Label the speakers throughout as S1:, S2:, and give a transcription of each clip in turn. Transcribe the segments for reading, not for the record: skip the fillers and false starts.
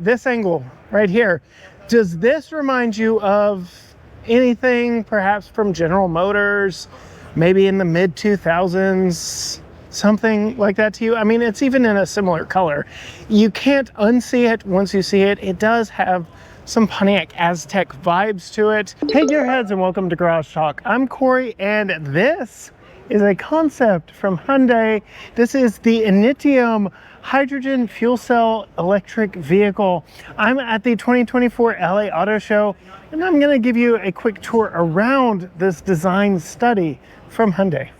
S1: This angle right here, does this remind you of anything perhaps from General Motors, maybe in the mid 2000s, something like that to you? I mean, it's even in a similar color. You can't unsee it once you see it. It does have some Pontiac Aztec vibes to it. Hey gearheads, and welcome to Garage Talk. I'm Cory, and this is a concept from Hyundai. This is the Initium hydrogen fuel cell electric vehicle. I'm at the 2024 LA Auto Show, and I'm going to give you a quick tour around this design study from Hyundai.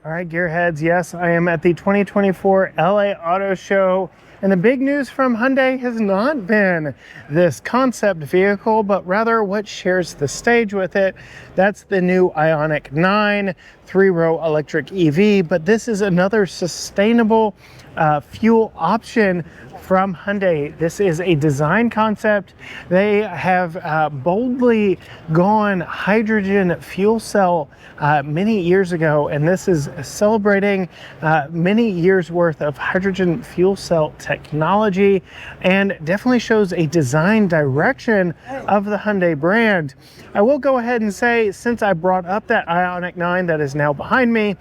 S1: All right, gearheads, yes, I am at the 2024 LA Auto Show, and the big news from Hyundai has not been this concept vehicle, but rather what shares the stage with it. That's the new Ioniq 9 3-row electric EV, but this is another sustainable fuel option from Hyundai. This is a design concept. They have boldly gone hydrogen fuel cell many years ago, and this is celebrating many years worth of hydrogen fuel cell technology, and definitely shows a design direction of the Hyundai brand. I will go ahead and say, since I brought up that Ioniq 9 that is now behind me,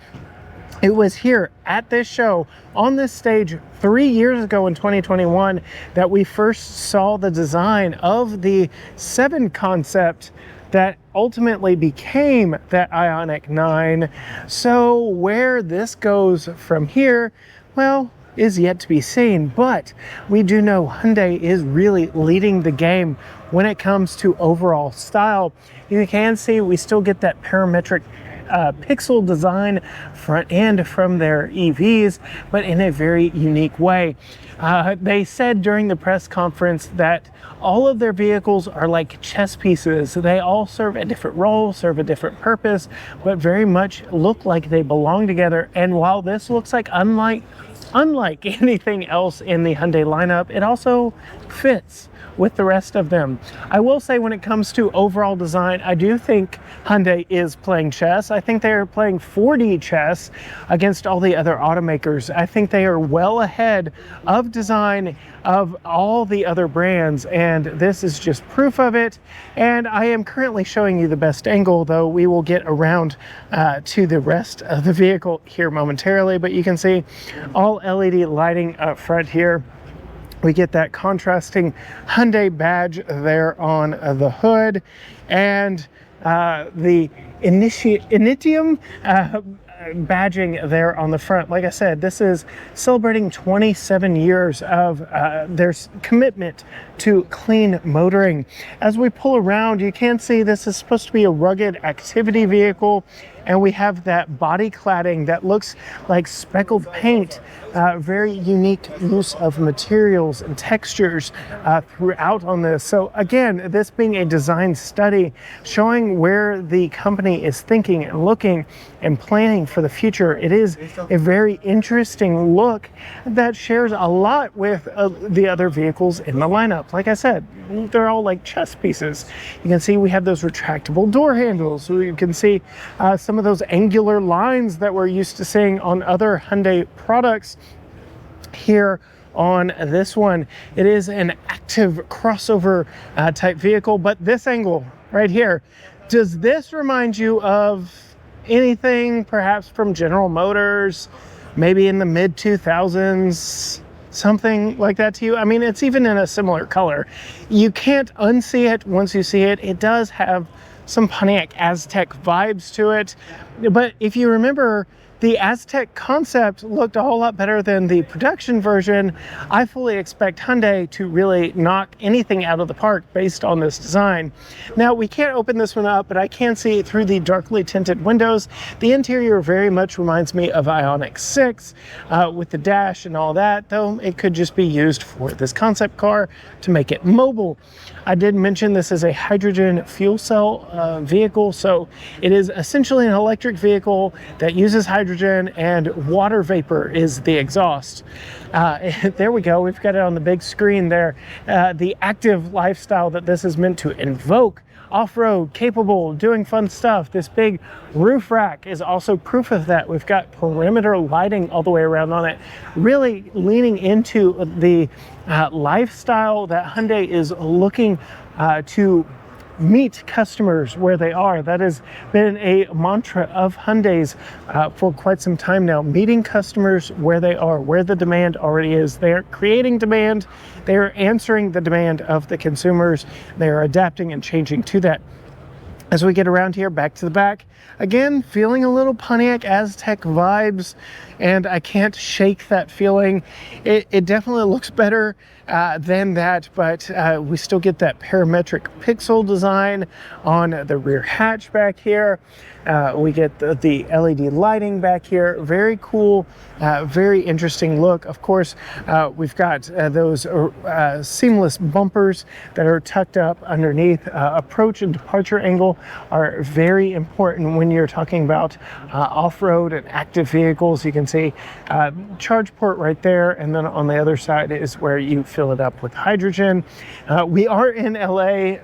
S1: it was here at this show on this stage 3 years ago in 2021 that we first saw the design of the 7 concept that ultimately became that Ioniq 9. So where this goes from here, well, is yet to be seen, but we do know Hyundai is really leading the game when it comes to overall style. You can see we still get that parametric pixel design front end from their EVs, but in a very unique way. They said during the press conference that all of their vehicles are like chess pieces. They all serve a different role, serve a different purpose, but very much look like they belong together. And while this looks like unlike anything else in the Hyundai lineup, it also fits with the rest of them. I will say, when it comes to overall design, I do think Hyundai is playing chess. I think they are playing 4D chess against all the other automakers. I think they are well ahead of design of all the other brands, and this is just proof of it. And I am currently showing you the best angle, though we will get around to the rest of the vehicle here momentarily. But you can see all LED lighting up front here. We get that contrasting Hyundai badge there on the hood, and the Initium badging there on the front. Like I said, this is celebrating 27 years of their commitment to clean motoring. As we pull around, you can see this is supposed to be a rugged activity vehicle, and we have that body cladding that looks like speckled paint. Very unique use of materials and textures throughout on this. So again, this being a design study, showing where the company is thinking and looking and planning for the future. It is a very interesting look that shares a lot with the other vehicles in the lineup. Like I said, they're all like chess pieces. You can see we have those retractable door handles. So you can see some of those angular lines that we're used to seeing on other Hyundai products. Here on this one, it is an active crossover type vehicle, but this angle right here, does this remind you of anything perhaps from General Motors, maybe in the mid 2000s, something like that to you? I mean, it's even in a similar color. You can't unsee it once you see it. It does have some Pontiac Aztec vibes to it, but if you remember, the Aztec concept looked a whole lot better than the production version. I fully expect Hyundai to really knock anything out of the park based on this design. Now, we can't open this one up, but I can see through the darkly tinted windows. The interior very much reminds me of Ioniq 6 with the dash and all that, though it could just be used for this concept car to make it mobile. I did mention this is a hydrogen fuel cell vehicle, so it is essentially an electric vehicle that uses hydrogen, and water vapor is the exhaust. There we go, we've got it on the big screen there. The active lifestyle that this is meant to invoke off-road capable, doing fun stuff. This big roof rack is also proof of that. We've got perimeter lighting all the way around on it, really leaning into the lifestyle that Hyundai is looking to meet customers where they are. That has been a mantra of Hyundai's for quite some time now, meeting customers where they are, where the demand already is. They're creating demand, they're answering the demand of the consumers, they are adapting and changing to that. As we get around here, back to the back, again, feeling a little Pontiac Aztec vibes, and I can't shake that feeling. It definitely looks better than that, but we still get that parametric pixel design on the rear hatch back here. We get the LED lighting back here. Very cool, very interesting look. Of course, we've got those seamless bumpers that are tucked up underneath. Approach and departure angle are very important when you're talking about off-road and active vehicles. You can see charge port right there, and then on the other side is where you fill it up with hydrogen. We are in LA.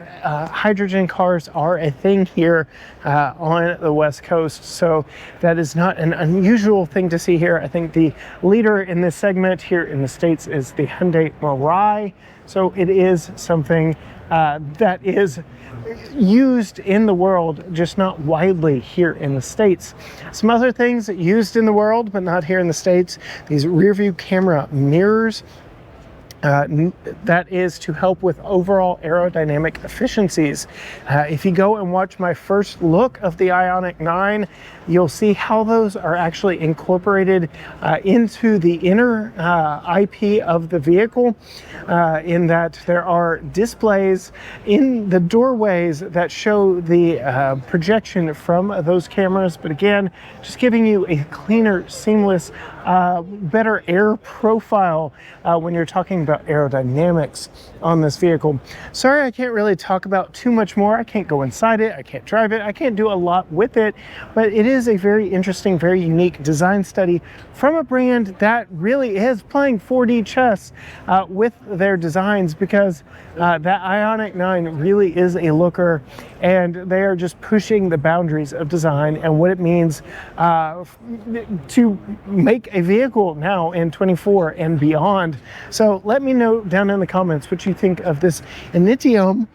S1: Hydrogen cars are a thing here on the West Coast, so that is not an unusual thing to see here. I think the leader in this segment here in the States is the Hyundai Mirai, so it is something that is used in the world, just not widely here in the States. Some other things used in the world, but not here in the States, these rear view camera mirrors. That is to help with overall aerodynamic efficiencies. If you go and watch my first look of the Ioniq 9, you'll see how those are actually incorporated into the inner IP of the vehicle, in that there are displays in the doorways that show the projection from those cameras, but again, just giving you a cleaner, seamless, better air profile when you're talking about aerodynamics on this vehicle. Sorry, I can't really talk about too much more. I can't go inside it, I can't drive it, I can't do a lot with it, but it is a very interesting, very unique design study from a brand that really is playing 4D chess with their designs, because that Ioniq 9 really is a looker, and they are just pushing the boundaries of design and what it means to make a vehicle now in 24 and beyond. So let me know down in the comments what you think of this Initium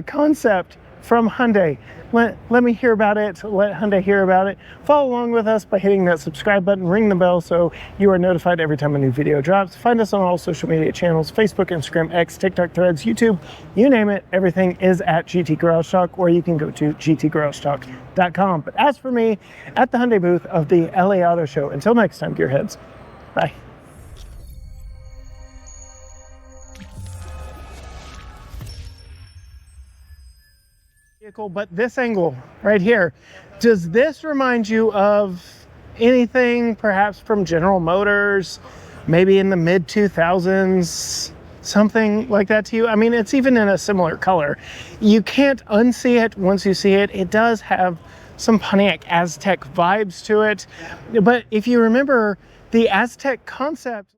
S1: concept from Hyundai. Let me hear about it. Let Hyundai hear about it. Follow along with us by hitting that subscribe button, ring the bell so you are notified every time a new video drops. Find us on all social media channels, Facebook, Instagram, X, TikTok, Threads, YouTube, you name it. Everything is at GT Garage Talk, or you can go to gtgaragetalk.com. But as for me, at the Hyundai booth of the LA Auto Show, until next time, gearheads, bye. But this angle right here, does this remind you of anything perhaps from General Motors, maybe in the mid 2000s, something like that to you? I mean, it's even in a similar color. You can't unsee it once you see it. It does have some Pontiac Aztec vibes to it, but if you remember the Aztec concept